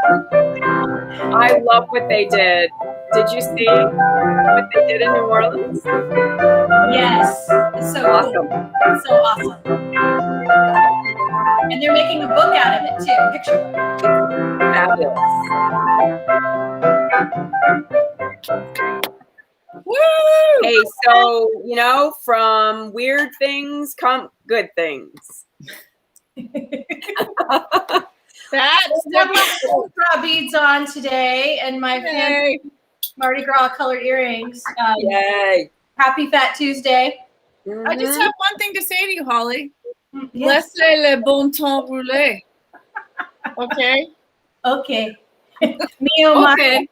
I love what they did. Did you see what they did in New Orleans? Yes, it's so Awesome. cool. It's so awesome. And they're making a book out of it too, a picture book. Fabulous. Woo! Hey, so, you know, from weird things come good things. That's got my Mardi Gras beads on today and my fancy Mardi Gras colored earrings. Yay. Happy Fat Tuesday. Mm-hmm. I just have one thing to say to you, Holly. Yes. Laissez le bon temps rouler. Okay? Okay. Neo Okay.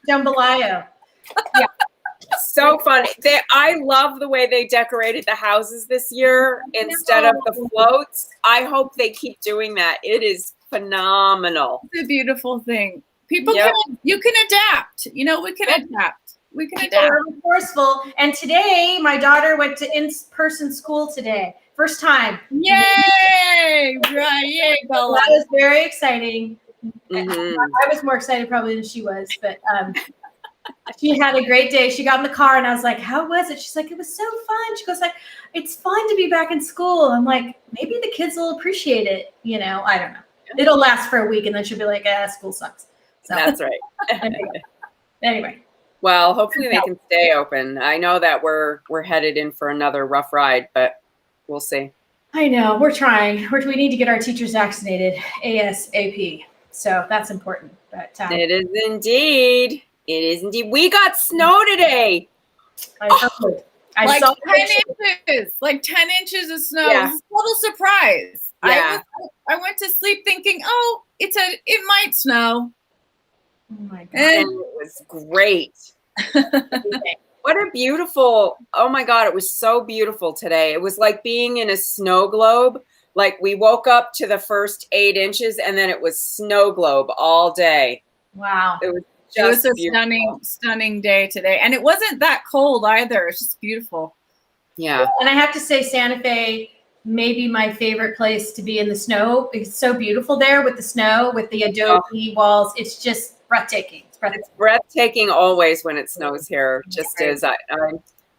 Jambalaya. Yeah. So funny. I love the way they decorated the houses this year instead of the floats. I hope they keep doing that. It is phenomenal. It's a beautiful thing. People you can adapt. You know, we can adapt. We can adapt. We're resourceful. And today, my daughter went to in-person school today. First time. Yay! Right, yay, Bella. That was very exciting. Mm-hmm. I was more excited probably than she was, but she had a great day. She got in the car and I was like, how was it? She's like, it was so fun. She goes like, it's fun to be back in school. I'm like, maybe the kids will appreciate it. You know, I don't know. It'll last for a week and then she'll be like, school sucks. So, that's right. Anyway. Well, hopefully they can stay open. I know that we're headed in for another rough ride, but we'll see. I know. We're trying. We need to get our teachers vaccinated ASAP. So that's important. But it is indeed. It is indeed. We got snow today. I saw 10 inches. Like 10 inches of snow. Yeah. It was a total surprise. Yeah. I went to sleep thinking, oh, it might snow. Oh my God. And it was great. What a beautiful, oh my God, it was so beautiful today. It was like being in a snow globe. Like we woke up to the first 8 inches and then it was snow globe all day. Wow. It was a stunning day today. And it wasn't that cold either. It's just beautiful. Yeah. And I have to say Santa Fe may be my favorite place to be in the snow. It's so beautiful there with the snow, with the adobe walls. It's just breathtaking. It's breathtaking always when it snows here. It just is. I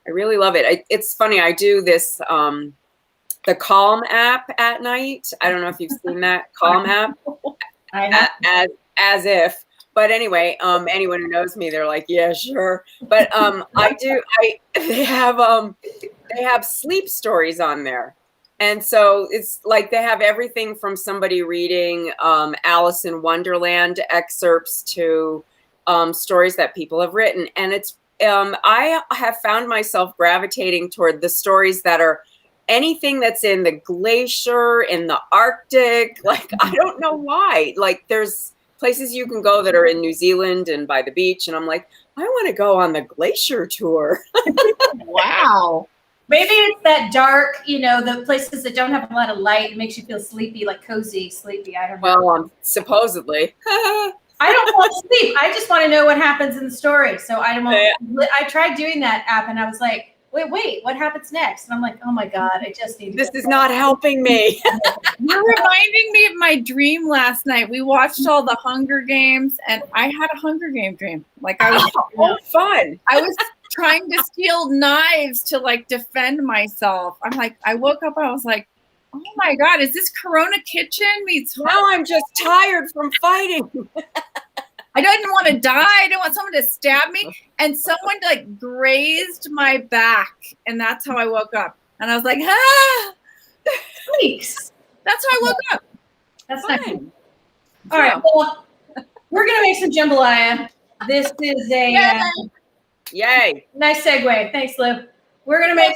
really love it. It's funny. I do this, the Calm app at night. I don't know if you've seen that Calm app. I have. As if. But anyway, anyone who knows me, they're like, yeah, sure. But they have sleep stories on there. And so it's like they have everything from somebody reading Alice in Wonderland excerpts to stories that people have written. And it's I have found myself gravitating toward the stories that are anything that's in the glacier, in the Arctic. Like, I don't know why. Like, there's places you can go that are in New Zealand and by the beach. And I'm like, I want to go on the glacier tour. Wow. Maybe it's that dark, you know, the places that don't have a lot of light. It makes you feel sleepy, like cozy, sleepy. I don't know. Well, supposedly. I don't want to sleep. I just want to know what happens in the story. So I tried doing that app and I was like, wait, what happens next? And I'm like, oh my God, I just need to. This is not helping me. You're reminding me of my dream last night. We watched all the Hunger Games and I had a Hunger Game dream. Like I was fun. I was trying to steal knives to like defend myself. I'm like, I woke up, I was like, oh my God, is this Corona Kitchen meets Now I'm just tired from fighting. I didn't want to die. I didn't want someone to stab me. And someone like grazed my back. And that's how I woke up. And I was like, Thanks. That's how I woke up. That's fine. All right. Well, we're going to make some jambalaya. This is a yay. Nice segue. Thanks, Liv. We're going to make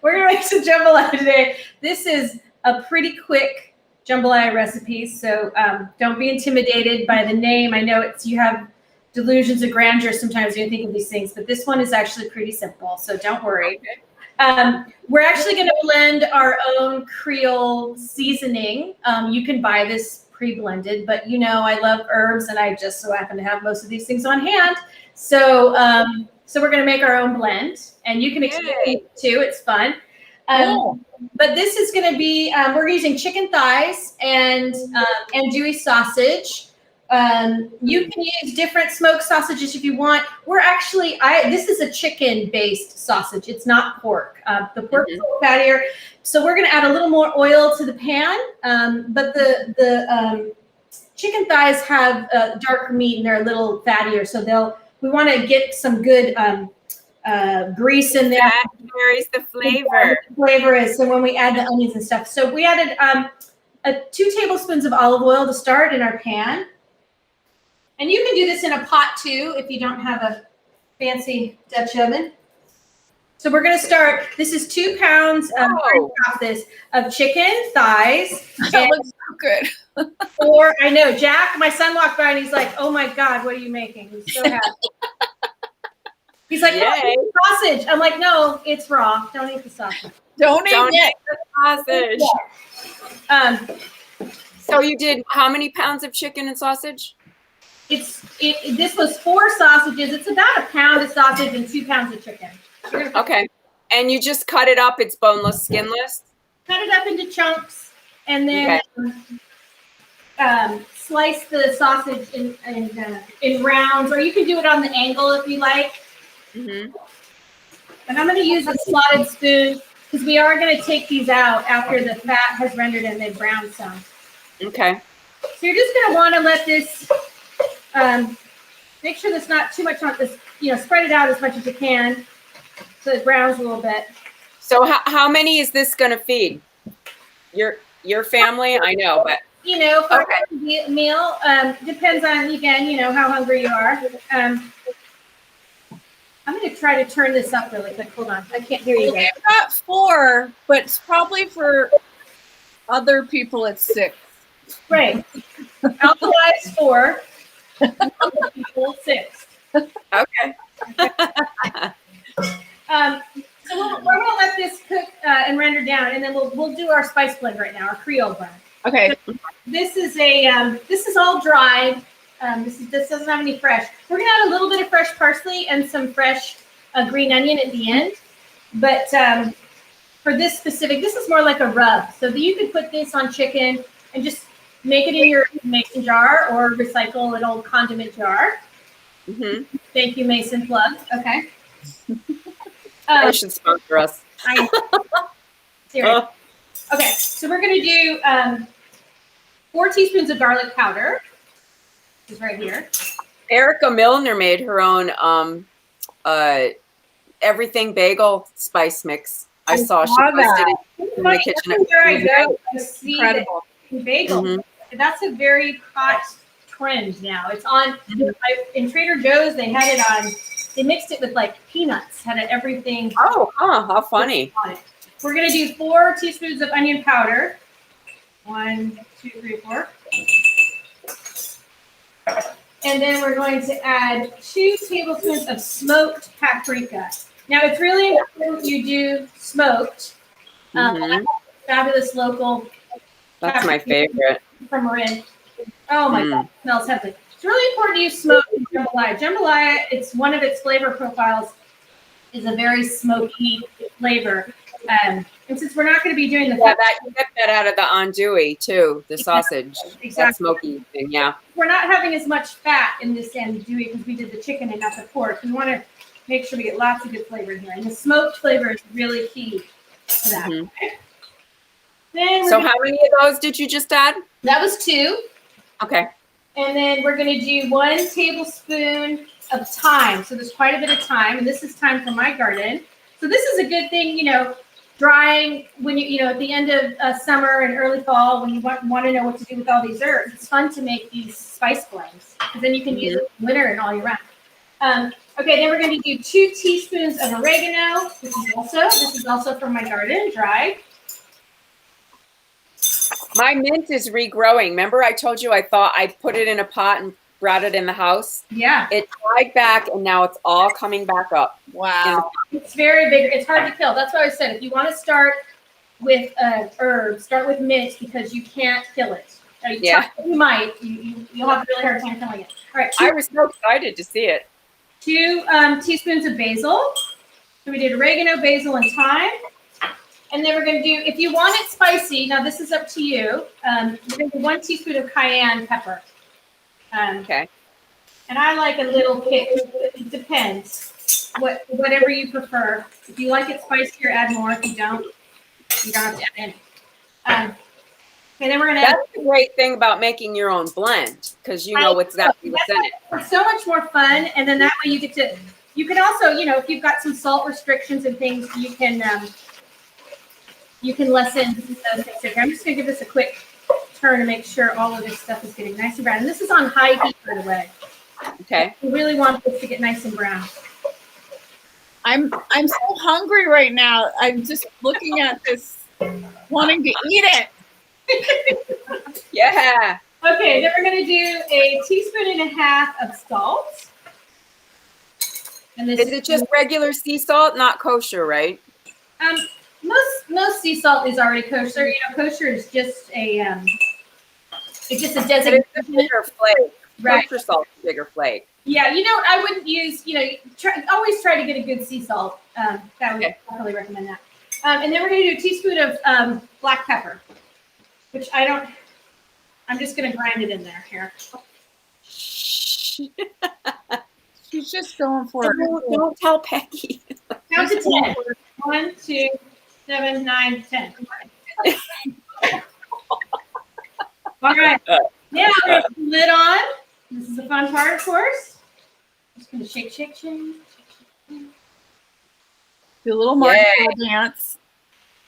we're going to make some jambalaya today. This is a pretty quick jambalaya recipe, so don't be intimidated by the name. I know you have delusions of grandeur sometimes when you think of these things, but this one is actually pretty simple, so don't worry. We're actually going to blend our own Creole seasoning. You can buy this pre-blended, but you know I love herbs, and I just so happen to have most of these things on hand. So, so we're going to make our own blend, and you can experiment too. It's fun. Cool. But this is going to be, we're using chicken thighs and andouille sausage. You can use different smoked sausages if you want. We're actually, this is a chicken-based sausage. It's not pork. The pork is a little fattier. So we're going to add a little more oil to the pan. But the chicken thighs have darker meat and they're a little fattier. So we want to get some good grease in there. That carries the flavor. The flavor is, so when we add the onions and stuff. So we added 2 tablespoons of olive oil to start in our pan. And you can do this in a pot too if you don't have a fancy Dutch oven. So we're going to start. This is 2 pounds of chicken thighs. That looks so good. Or I know Jack, my son walked by and he's like, "Oh my God, what are you making?" He's so happy. He's like, "Oh, sausage." I'm like, "No, it's raw. Don't eat the sausage. Don't eat the sausage." So you did how many pounds of chicken and sausage? This was 4 sausages. It's about a pound of sausage and 2 pounds of chicken. Okay. And you just cut it up. It's boneless, skinless? Cut it up into chunks and then slice the sausage in rounds, or you can do it on the angle if you like. And I'm going to use a slotted spoon because we are going to take these out after the fat has rendered and they've browned some. Okay. So you're just going to want to let this, make sure there's not too much on this, spread it out as much as you can so it browns a little bit. So how many is this going to feed? Your family? I know, but. For a meal, depends on, again, how hungry you are. I'm going to try to turn this up really quick. Hold on. I can't hear you guys. I've got 4, but it's probably for other people it's 6. Right. Alkalize 4. Other people 6. Okay. So we're going to let this cook and render down, and then we'll do our spice blend right now, our Creole blend. Okay. So this is all dried. This doesn't have any fresh. We're gonna add a little bit of fresh parsley and some fresh green onion at the end. But for this specific, this is more like a rub. So you could put this on chicken and just make it in your mason jar or recycle an old condiment jar. Thank you, Mason plug. Okay. They should sponsor us. Seriously. Okay, so we're going to do 4 teaspoons of garlic powder, which is right here. Erica Milner made her own everything bagel spice mix. I saw she posted it in the kitchen. Everywhere I go, I see Incredible. Bagel. That's a very hot trend now. It's on in Trader Joe's. They had it on. They mixed it with like peanuts. Had it everything. Oh, how funny! We're going to do 4 teaspoons of onion powder. 1, 2, 3, 4. And then we're going to add 2 tablespoons of smoked paprika. Now, it's really important you do smoked. Fabulous local. That's my favorite. From Marin. Oh my God, it smells heavenly. It's really important to use smoked in jambalaya. Jambalaya, it's one of its flavor profiles is a very smoky flavor. And since we're not going to be doing the you get that out of the andouille too, the sausage, that smoky thing. Yeah, we're not having as much fat in this andouille because we did the chicken and not the pork. We want to make sure we get lots of good flavor here, and the smoked flavor is really key to that. Okay. Then so how many of those did you just add? That was 2. Okay. And then we're going to do 1 tablespoon of thyme. So there's quite a bit of thyme, and this is thyme from my garden. So this is a good thing, drying when at the end of summer and early fall when you want to know what to do with all these herbs. It's fun to make these spice blends because then you can use it in winter and all year round. Okay, then we're going to do 2 teaspoons of oregano. This is also from my garden, dried. My mint is regrowing. Remember I told you I thought I put it in a pot and brought it in the house? Yeah. It died back and now it's all coming back up. Wow. It's very big. It's hard to kill. That's why I said if you want to start with herbs, start with mint because you can't kill it. You might. You'll have a really hard time killing it. All right. I was so excited to see it. 2 teaspoons of basil. So we did oregano, basil, and thyme. And then we're going to do, if you want it spicy, now this is up to you. We're going to do 1 teaspoon of cayenne pepper. Okay. And I like a little kick. It depends. Whatever you prefer. If you like it spicier, add more. If you don't have to add any. And then we're gonna. That's the great thing about making your own blend, because you know what's in it. It's so much more fun, and then that way you get to. You can also, if you've got some salt restrictions and things, you can lessen those things. Okay, I'm just gonna give this a quick turn to make sure all of this stuff is getting nice and brown. And this is on high heat, by the way. Okay. We really want this to get nice and brown. I'm so hungry right now. I'm just looking at this, wanting to eat it. Yeah. Okay, then we're going to do 1.5 teaspoons of salt. And this Is it just regular sea salt, not kosher, right? Most sea salt is already kosher. Kosher is just it's just a designation. It's a bigger flake. Right. Kosher salt is a bigger flake. Yeah, I wouldn't use, always try to get a good sea salt. That would definitely recommend that. And then we're going to do 1 teaspoon of black pepper, which I'm just going to grind it in there here. She's just going for it. Don't tell Peggy. Count to 10. 1, 2, 7, 9, 10. All right. Now we're going to put the lid on. This is the fun part, of course. Just going to shake, shake, shake. Do a little more dance.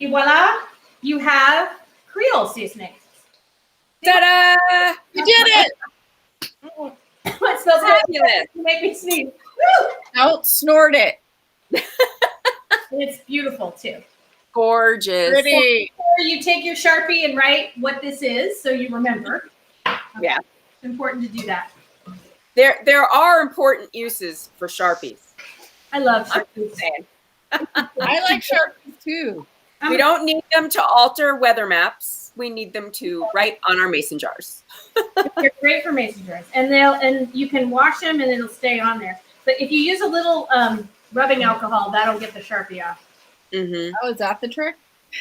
And voila, you have Creole seasoning. Ta-da! You did it! It smells fabulous. You make me sneeze. Woo! Don't snort it. And it's beautiful too. Gorgeous. Pretty. So you take your Sharpie and write what this is so you remember. Yeah. It's important to do that. There are important uses for Sharpies. I love I'm Sharpies. just saying. I like Sharpies too. We don't need them to alter weather maps. We need them to write on our mason jars. They're great for mason jars, and you can wash them and it'll stay on there. But if you use a little rubbing alcohol, that'll get the Sharpie off. Mm-hmm. Oh, is that the trick?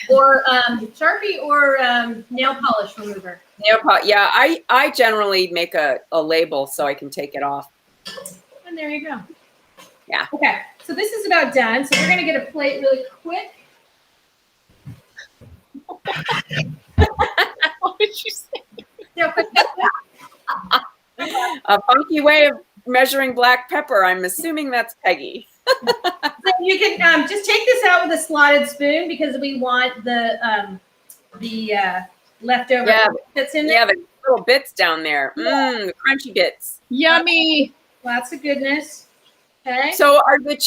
Or Sharpie or nail polish remover. Nail polish. Yeah, I generally make a label so I can take it off. And there you go. Yeah. Okay, so this is about done. So we're gonna get a plate really quick. What did you say? A funky way of measuring black pepper. I'm assuming that's Peggy. So you can just take this out with a slotted spoon because we want the leftover that's in there. Yeah, the little bits down there. The crunchy bits. Yummy. Lots of goodness. Okay. So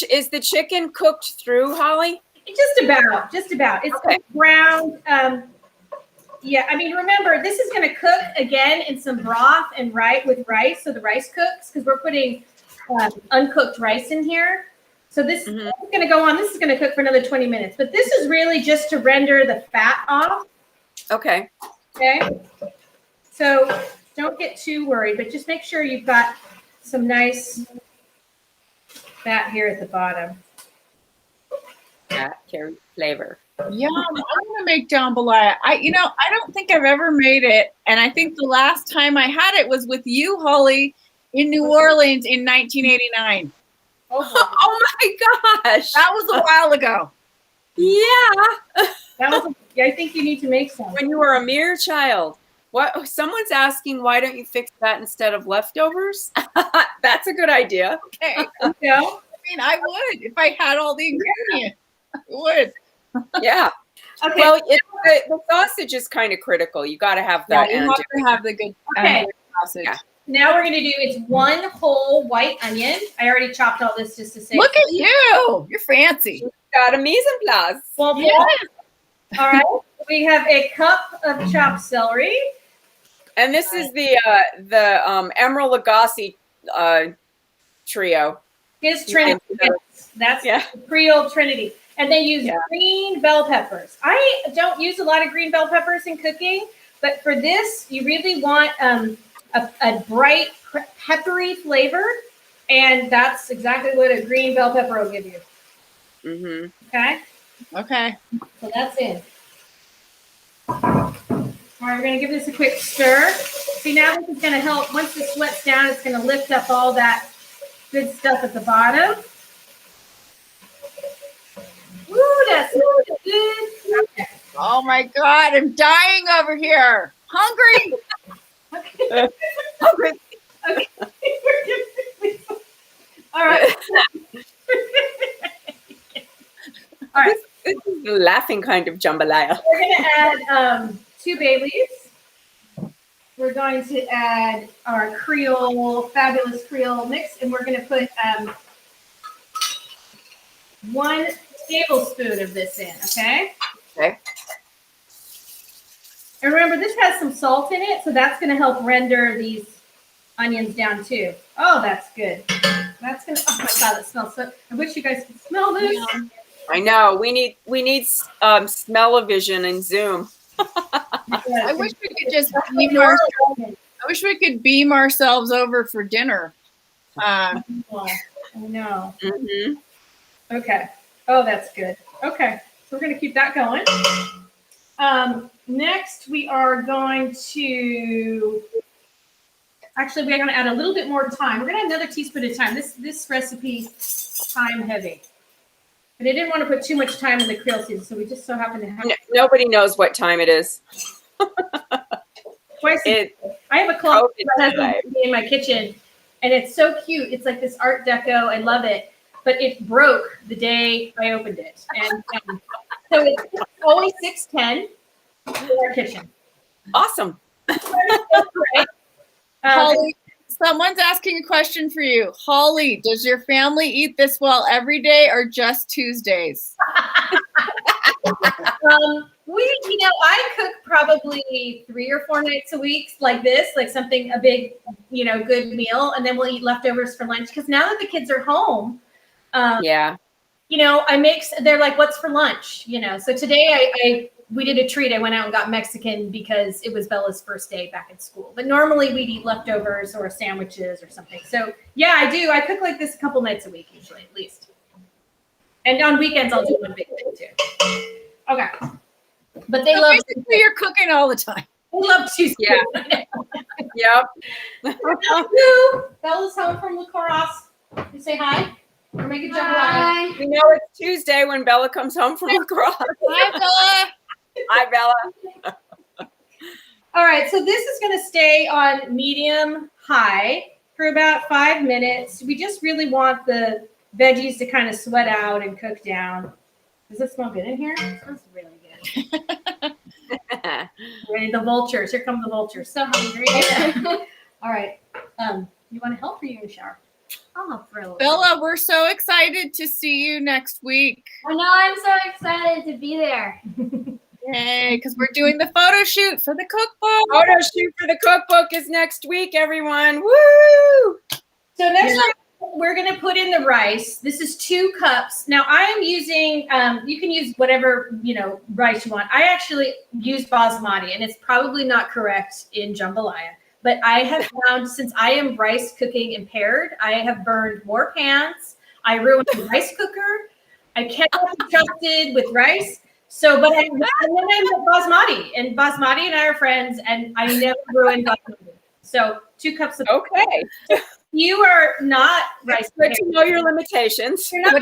is the chicken cooked through, Holly? Just about. It's brown. Yeah, I mean, remember, this is going to cook again in some broth and with rice, so the rice cooks, because we're putting uncooked rice in here. So this is going to go on. This is going to cook for another 20 minutes. But this is really just to render the fat off. Okay. Okay. So don't get too worried, but just make sure you've got some nice fat here at the bottom. That carries flavor. Yum. I want to make jambalaya. I don't think I've ever made it. And I think the last time I had it was with you, Holly, in New Orleans in 1989. Oh my gosh. That was a while ago. Yeah. I think you need to make some. When you were a mere child. What? Someone's asking, why don't you fix that instead of leftovers? That's a good idea. Okay. Yeah. I mean, I would if I had all the ingredients. I would. Yeah. Okay. Well, the sausage is kind of critical. You got to have that. Yeah, you have to have the good sausage. Yeah. Now we're going to do, it's 1 whole white onion. I already chopped all this just to say. Look at you. You're fancy. Got a mise en place. Well, Yes. all right. We have a cup of chopped celery. And this is the Emerald Lagasse trio. His Trinity. That's the Creole Trinity. And they use green bell peppers. I don't use a lot of green bell peppers in cooking, but for this, you really want a bright, peppery flavor, and that's exactly what a green bell pepper will give you. Mm-hmm. Okay? Okay. So that's in. All right, we're gonna give this a quick stir. See, now this is gonna help, once this sweats down, it's gonna lift up all that good stuff at the bottom. Woo, that's good. Okay. Oh my God, I'm dying over here. Hungry. Okay. Okay. Okay. All right. All right. This is the laughing kind of jambalaya. We're going to add 2 bay leaves. We're going to add our Creole, fabulous Creole mix, and we're going to put 1 tablespoon of this in, okay? Okay. And remember, this has some salt in it, so that's going to help render these onions down too. Oh, that's good. That's going to, oh my God, it smells so, I wish you guys could smell this. Yeah. I know. We need smell-o-vision and Zoom. I wish we could just beam I wish we could beam ourselves over for dinner. I know. Mm-hmm. Okay. Oh, that's good. Okay. So we're going to keep that going. Next, we are going to, actually, we're going to add a little bit more thyme. We're going to add another teaspoon of thyme. This recipe is thyme heavy. But I didn't want to put too much thyme in the Creole season, so we just so happen to have Nobody knows what time it is. twice. I have a clock that has in my kitchen, and it's so cute. It's like this Art Deco. I love it. But it broke the day I opened it. And so it's only 6:10 in our kitchen. Awesome. Holly, someone's asking a question for you. Holly, does your family eat this well every day or just Tuesdays? I cook probably 3 or 4 nights a week like this, like something, a big, good meal. And then we'll eat leftovers for lunch. Because now that the kids are home, Yeah. they're like, what's for lunch? So today we did a treat. I went out and got Mexican because it was Bella's first day back in school. But normally we'd eat leftovers or sandwiches or something. So yeah, I do. I cook like this a couple nights a week, usually, at least. And on weekends, I'll do one big thing too. Okay. But they love. Basically, you're cooking all the time. They love cheese. Yeah. Yep. Bella's home from Lacrosse. You say hi. Or make a jump Hi. We know it's Tuesday when Bella comes home from lacrosse. Hi, Bella. Hi, Bella. All right, so this is going to stay on medium high for about 5 minutes. We just really want the veggies to kind of sweat out and cook down. Does it smell good in here? It smells really good. Ready, the vultures. Here come the vultures. So hungry. All right. You want to help or you in the shower? I'll help for a little Bella, we're so excited to see you next week. I know, I'm so excited to be there. Yay, because we're doing the photo shoot for the cookbook. Photo shoot for the cookbook is next week, everyone. Woo! So next we're going to put in the rice. This is 2 cups. Now I am using, you can use whatever, rice you want. I actually use basmati, and it's probably not correct in jambalaya. But I have found, since I am rice cooking impaired, I have burned more pans. I ruined the rice cooker. I cannot be trusted with rice. So, but and then I have basmati, and basmati and I are friends, and I never ruined basmati. So 2 cups of. Okay. You are not rice. Good to know your limitations. You're not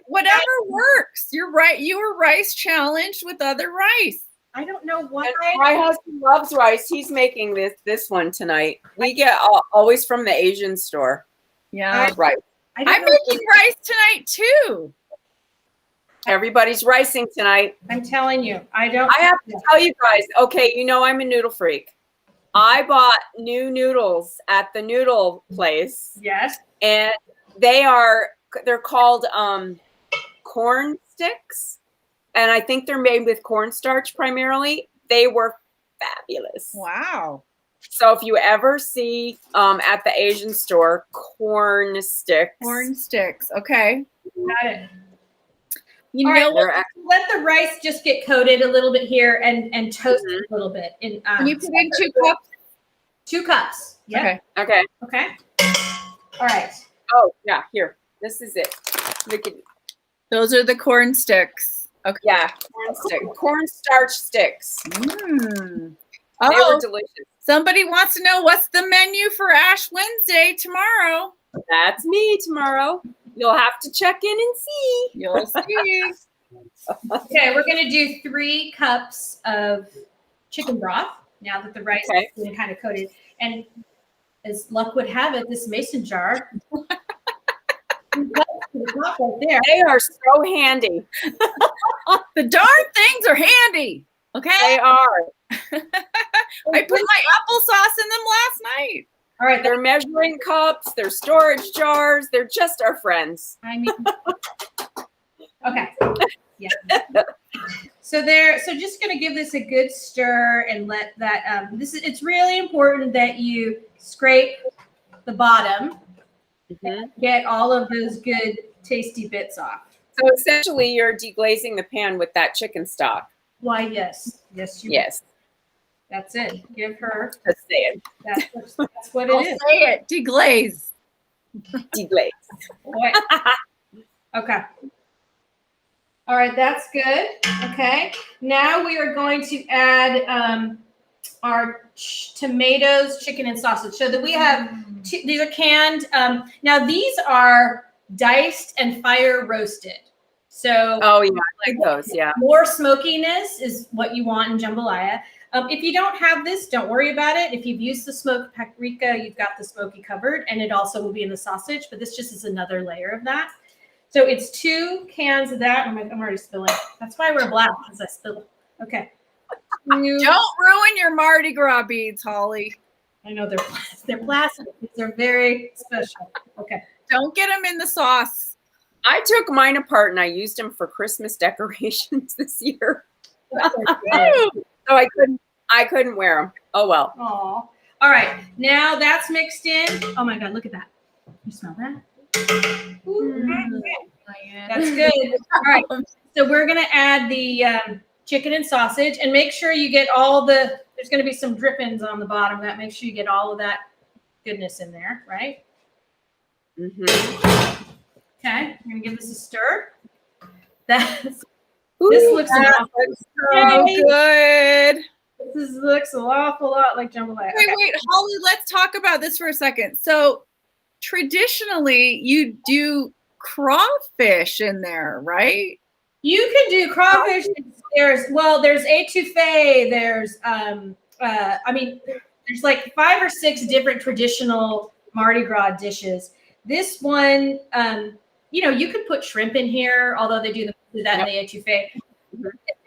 Whatever works. You're right. You were rice challenged with other rice. I don't know why. My husband loves rice. He's making this one tonight. We get always from the Asian store. Yeah. Right. I'm making rice tonight too. Everybody's ricing tonight. I'm telling you, I have to tell you guys, okay, I'm a noodle freak. I bought new noodles at the noodle place. Yes. And they're called corn sticks. And I think they're made with cornstarch primarily. They were fabulous. Wow. So if you ever see at the Asian store corn sticks. Corn sticks. Okay. Got it. You know what? Let the rice just get coated a little bit here and toast it a little bit. Can you put in 2 cups? 2 cups. Yeah. Okay. Okay. All right. Oh, yeah. Here. This is it. Look at Those are the corn sticks. Okay. Yeah, cornstarch sticks. Mm. They were Oh, delicious. somebody wants to know what's the menu for Ash Wednesday tomorrow. That's me tomorrow. You'll have to check in and see. You'll see. Okay, we're gonna do 3 cups of chicken broth now that the rice Okay. is been kind of coated. And as luck would have it, this mason jar. Right there. They are so handy. The darn things are handy. Okay. They are. I put my applesauce in them last night. All right, They're measuring cups. They're storage jars. They're just our friends. I mean, okay, yeah. So just gonna give this a good stir and let that. It's really important that you scrape the bottom, Mhm. get all of those good tasty bits off. So essentially, you're deglazing the pan with that chicken stock. Why, yes, you. Yes. That's it. Give her. Just saying. That's what I'll it is. say it. Deglaze. Deglaze. Boy. Okay. All right, that's good. Okay. Now we are going to add our tomatoes, chicken, and sausage. So that we have these are canned. Now these are diced and fire roasted. So Oh yeah, I like those. Yeah. more smokiness is what you want in jambalaya. If you don't have this, don't worry about it. If you've used the smoked paprika, you've got the smoky covered, and it also will be in the sausage, but this just is another layer of that. So it's 2 cans of that. I'm already spilling. That's why we're black, because I spill. Okay. Don't ruin your Mardi Gras beads, Holly. I know they're plastic. They're very special. Okay. Don't get them in the sauce. I took mine apart and I used them for Christmas decorations this year. So I couldn't wear them. Oh well. Aw. All right. Now that's mixed in. Oh my God, look at that. You smell that? Ooh, that's good. All right. So we're gonna add the chicken and sausage, and make sure you get all the. There's gonna be some drippings on the bottom. That make sure you get all of that goodness in there, right? Mm-hmm. Okay. I'm gonna give this a stir. This Ooh, looks that looks so good. This looks an awful lot like jambalaya. Wait, Holly, let's talk about this for a second. So traditionally you do crawfish in there, right? You can do crawfish. There's etouffee. There's there's like 5 or 6 different traditional Mardi Gras dishes. This one, you could put shrimp in here, although they do that in the etouffee.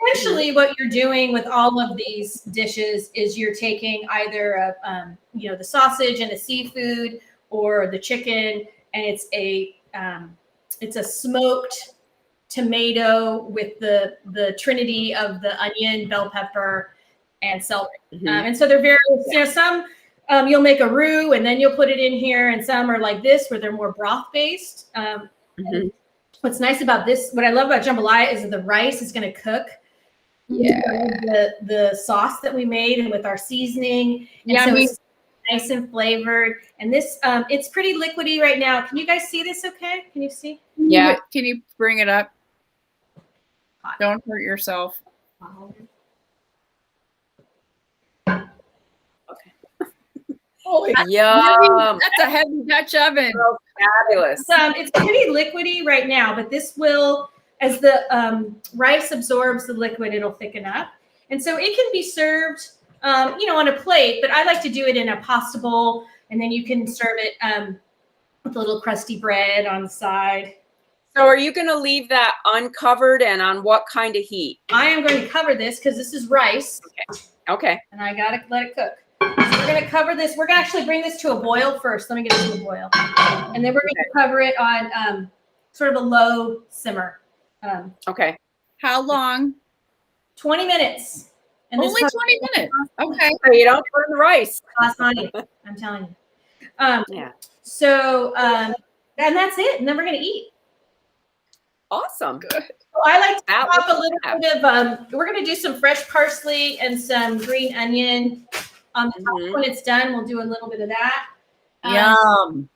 Essentially, what you're doing with all of these dishes is you're taking either the sausage and a seafood, or the chicken, and it's a smoked tomato with the trinity of the onion, bell pepper, and celery. And so they're very, some you'll make a roux and then you'll put it in here, and some are like this where they're more broth based. What's nice about this, what I love about jambalaya, is that the rice is going to cook. Yeah. The sauce that we made and with our seasoning. And so it's nice and flavored. And this, it's pretty liquidy right now. Can you guys see this okay? Can you see? Yeah. Can you bring it up? Don't hurt yourself. Oh, yum. That's a heavy Dutch oven. So fabulous. It's pretty liquidy right now, but this will, as the rice absorbs the liquid, it'll thicken up. And so it can be served, on a plate, but I like to do it in a pasta bowl, and then you can serve it with a little crusty bread on the side. So are you going to leave that uncovered, and on what kind of heat? I am going to cover this because this is rice. Okay. And I got to let it cook. So we're going to cover this. We're going to actually bring this to a boil first. Let me get it to a boil. And then we're going to cover it on sort of a low simmer. Okay. How long? 20 minutes. And Only 20 minutes. Okay. So you don't burn the rice. I'm telling you. Yeah. So, and that's it. And then we're going to eat. Awesome. Good. So I like to That pop a was little bit of, we're going to do some fresh parsley and some green onion on the top. When it's done, we'll do a little bit of that. Yum.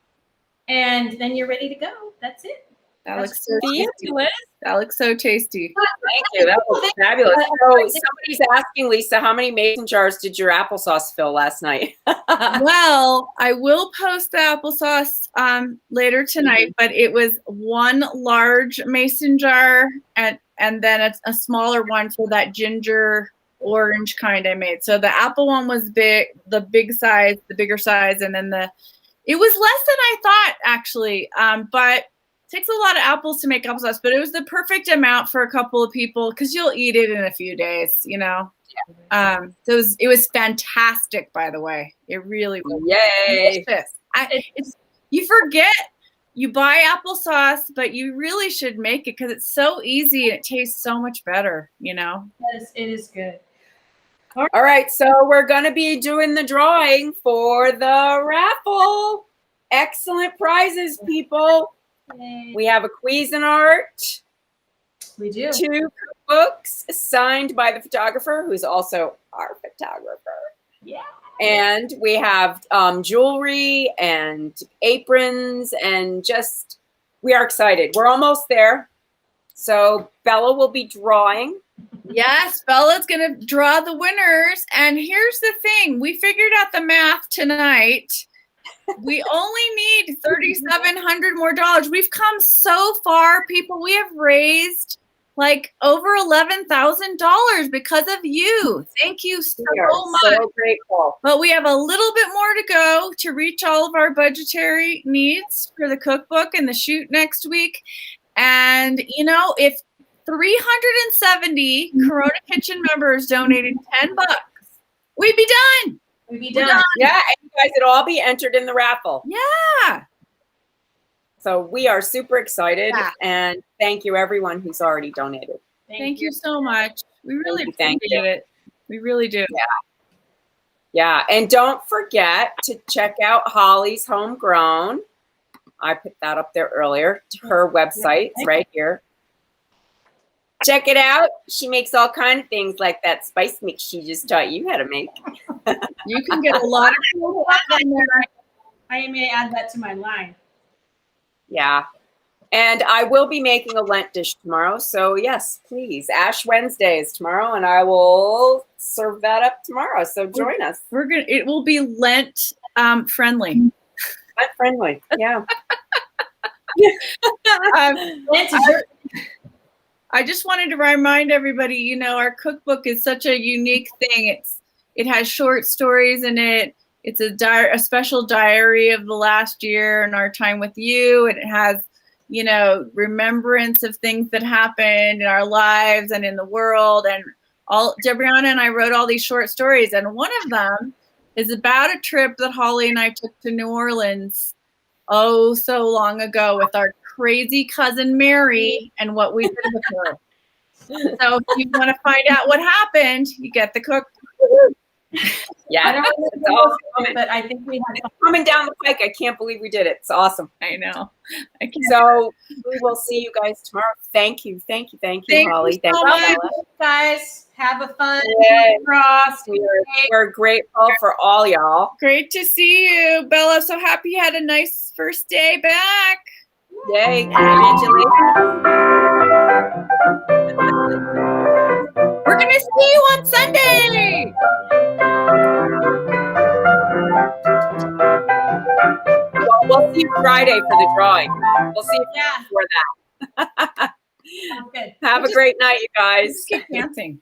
And then you're ready to go. That's it. That looks so tasty. Fabulous. That looks so tasty. Thank you. That was fabulous. So somebody's asking, Lisa, how many mason jars did your applesauce fill last night? Well, I will post the applesauce later tonight, but it was one large mason jar and then a smaller one for that ginger orange kind I made. So the apple one was big, the bigger size, and then it was less than I thought actually. But it takes a lot of apples to make applesauce, but it was the perfect amount for a couple of people because you'll eat it in a few days, you know. So it was fantastic, by the way. It really was. Yay! You forget you buy applesauce, but you really should make it because it's so easy and it tastes so much better, you know. Yes, it is good. All right, so we're going to be doing the drawing for the raffle. Excellent prizes, people. Yay. We have a Cuisinart, We do. 2 cookbooks signed by the photographer, who's also our photographer. Yeah. And we have jewelry and aprons and just, we are excited. We're almost there. So Bella will be drawing. Yes, Bella's going to draw the winners. And here's the thing. We figured out the math tonight. We only need $3,700 more dollars. We've come so far, people. We have raised like over $11,000 because of you. Thank you so much. So grateful. But we have a little bit more to go to reach all of our budgetary needs for the cookbook and the shoot next week. And, you know, if 370 Corona Kitchen members donated $10, we'd be done. We'd be done. Yeah, and you guys would all be entered in the raffle. Yeah. So we are super excited. Yeah. And thank you, everyone who's already donated. Thank you so much. We really Thank you. appreciate it. We really do. Yeah, and don't forget to check out Hollie's Homegrown. I put that up there earlier. Her website, it's right here. Check it out. She makes all kinds of things like that spice mix she just taught you how to make. You can get a lot of cool stuff in there. I may add that to my line. Yeah. And I will be making a Lent dish tomorrow. So yes, please. Ash Wednesday is tomorrow, and I will serve that up tomorrow. So join us. It will be Lent friendly. Lent friendly. Yeah. I just wanted to remind everybody, you know, our cookbook is such a unique thing. It has short stories in it. It's a special diary of the last year and our time with you. And it has, you know, remembrance of things that happened in our lives and in the world. And Debrianna and I wrote all these short stories. And one of them is about a trip that Hollie and I took to New Orleans so long ago with our crazy cousin Mary and what we did with her. So if you want to find out what happened, you get the cookbook. Yeah, I don't know it's all coming. but I think we have coming down the pike. I can't believe we did it. It's awesome. I know. I can't. So we will see you guys tomorrow. Thank you, Hollie. You so much. guys. Have a fun frost. We're grateful for all y'all. Great to see you, Bella. So happy you had a nice first day back. Yay, congratulations. We're going to see you on Sunday. Well, we'll see you Friday for the drawing. We'll see you before that. Good. Have a great night, you guys. Just keep dancing.